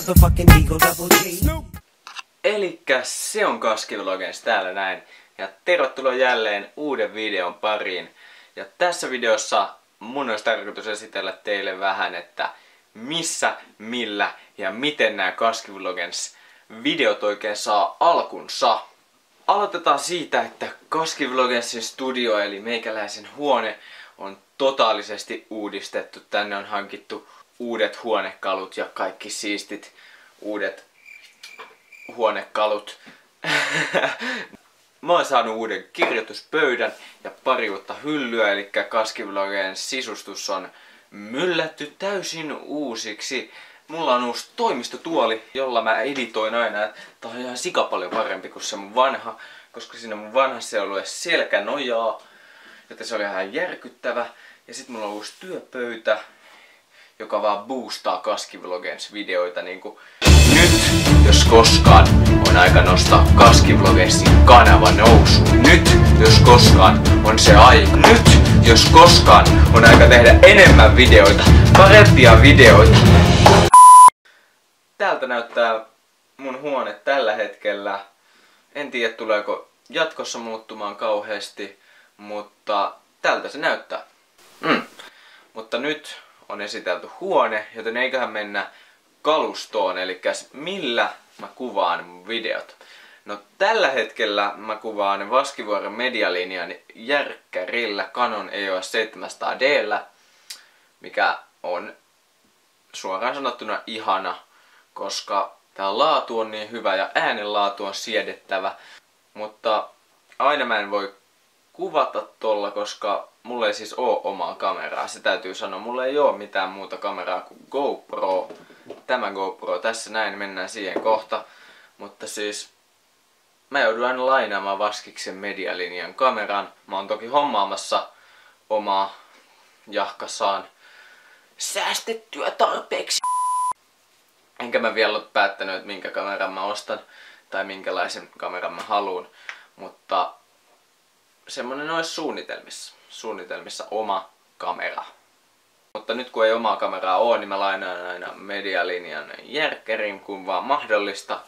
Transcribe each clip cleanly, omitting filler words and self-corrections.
motherfucking Eagle Double G. Elikkä se on Kaski-vlogens täällä näin. Ja tervetuloa jälleen uuden videon pariin. Ja tässä videossa mun olisi tarkoitus esitellä teille vähän, että missä, millä ja miten nämä Kaski-vlogens videot oikein saa alkunsa. Aloitetaan siitä, että Kaski-vlogensin studio eli meikäläisen huone on totaalisesti uudistettu. Tänne on hankittu uudet huonekalut ja kaikki siistit uudet huonekalut. Mä oon saanut uuden kirjoituspöydän ja pari uutta hyllyä, eli Kaski-vlogien sisustus on myllätty täysin uusiksi. Mulla on uusi toimistotuoli, jolla mä editoin aina. Tää on ihan sika paljon parempi kuin se mun vanha, koska siinä mun vanhassa ei ollut edes selkänojaa, joten se oli ihan järkyttävä. Ja sit mulla on uusi työpöytä, joka vaan boostaa Kaski-vlogens videoita niinku. Nyt, jos koskaan, on aika nostaa Kaski-vlogensin kanava nousuun. Nyt, jos koskaan, on se aika. Nyt, jos koskaan, on aika tehdä enemmän videoita, parempia videoita. Täältä näyttää mun huone tällä hetkellä. En tiedä tuleeko jatkossa muuttumaan kauheasti, mutta tältä se näyttää. Mutta nyt on esitelty huone, joten eiköhän mennä kalustoon, eli millä mä kuvaan mun videot. No tällä hetkellä mä kuvaan Vaskivuoren medialinjan järkkärillä Canon EOS 700D:llä, mikä on suoraan sanottuna ihana, koska tää laatu on niin hyvä ja äänenlaatu on siedettävä. Mutta aina mä en voi kuvata tolla, koska mulla ei siis oo omaa kameraa. Se täytyy sanoa, mulla ei oo mitään muuta kameraa kuin GoPro. Tämä GoPro tässä näin, mennään siihen kohta. Mutta siis mä joudun aina lainaamaan Vaskiksen medialinjan kameran. Mä oon toki hommaamassa omaa jahkassaan säästettyä tarpeeksi. Enkä mä vielä ole päättänyt, että minkä kameran mä ostan tai minkälaisen kameran mä haluun. Mutta semmonen olisi suunnitelmissa oma kamera. Mutta nyt kun ei omaa kameraa oo, niin mä lainaan aina medialinjan järkkärin kun vaan mahdollista.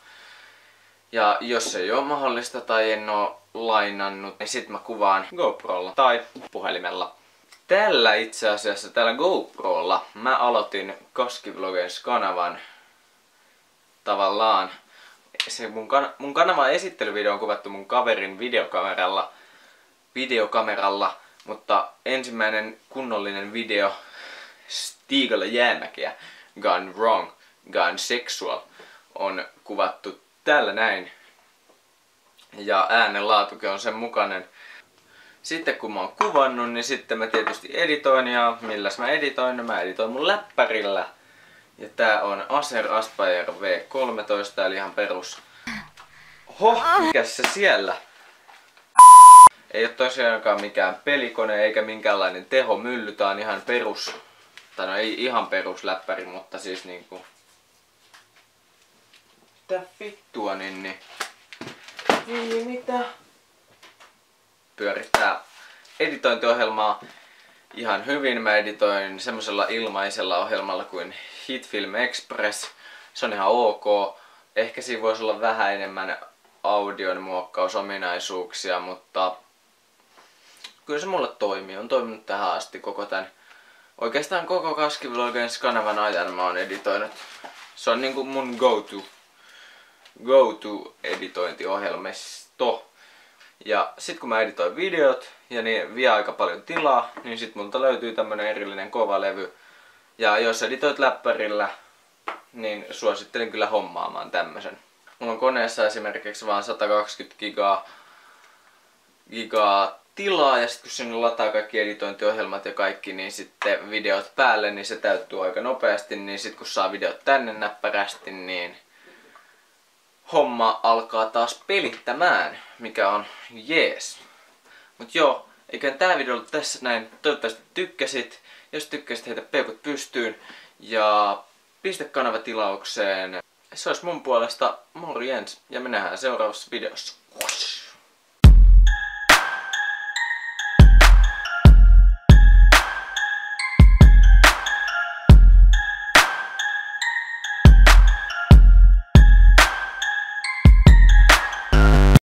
Ja jos ei oo mahdollista tai en oo lainannut, niin sit mä kuvaan GoProlla tai puhelimella. Tällä itse asiassa, tällä GoProlla, mä aloitin Kaski-vlogens kanavan tavallaan. Se mun kanavan esittelyvideo on kuvattu mun kaverin videokameralla, mutta ensimmäinen kunnollinen video Stiigalla Jäämäkeä, Gone Wrong, Gone Sexual, on kuvattu tällä näin. Ja äänenlaatukin on sen mukainen. Sitten kun mä oon kuvannut, niin sitten mä tietysti editoin, ja milläs mä editoin? No mä editoin mun läppärillä. Ja tää on Acer Aspire V13, eli ihan perus. Mikäs se siellä? Ei oo tosiaankaan mikään pelikone eikä minkäänlainen tehomylly, tää on ihan perus. Tai no ei ihan perus läppäri, mutta siis niinku. Mitä vittua niin? Mitä? Pyörittää editointiohjelmaa ihan hyvin. Mä editoin semmosella ilmaisella ohjelmalla kuin HitFilm Express. Se on ihan ok. Ehkä siinä voisi olla vähän enemmän audion muokkausominaisuuksia, mutta kyllä se mulle toimii. On toiminut tähän asti oikeastaan koko Kaski-vlogens kanavan ajan mä oon editoinut. Se on niinku mun go-to editointiohjelmisto. Ja sit kun mä editoin videot ja niin vie aika paljon tilaa, niin sit multa löytyy tämmönen erillinen kova levy. Ja jos editoit läppärillä, niin suosittelen kyllä hommaamaan tämmösen. Mulla on koneessa esimerkiksi vaan 120 gigaa tilaa, ja sit kun sinne lataa kaikki editointiohjelmat ja kaikki, niin sitten videot päälle, niin se täyttyy aika nopeasti, niin sit kun saa videot tänne näppärästi, niin homma alkaa taas pelittämään, mikä on jees. Mut joo, eiköhän tää video ollut tässä näin. Toivottavasti tykkäsit. Jos tykkäsit, heitä peukut pystyyn ja pistä kanava tilaukseen. Se olisi mun puolesta morjens ja me nähdään seuraavassa videossa.